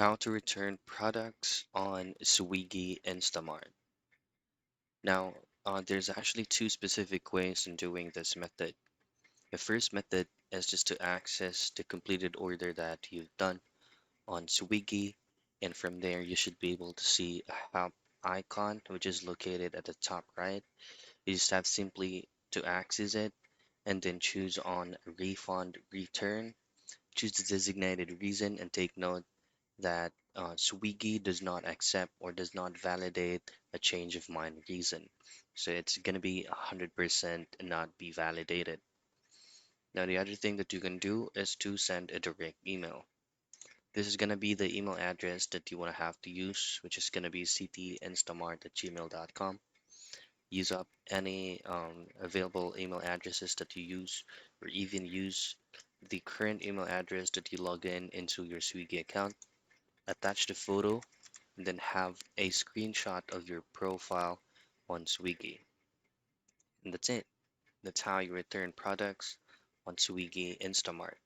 How to return products on Swiggy Instamart. Now, there's actually two specific ways in doing this method. The first method is just to access the completed order that you've done on Swiggy, and from there you should be able to see a help icon which is located at the top right. You just have simply to access it and then choose on refund return. Choose the designated reason and take note that Swiggy does not accept or does not validate a change of mind reason. So it's going to be 100% not be validated. Now, the other thing that you can do is to send a direct email. This is going to be the email address that you want to have to use, which is going to be ctinstamart@gmail.com. Use up any available email addresses that you use, or even use the current email address that you log in into your Swiggy account. Attach the photo and then have a screenshot of your profile on Swiggy. And that's it. That's how you return products on Swiggy Instamart.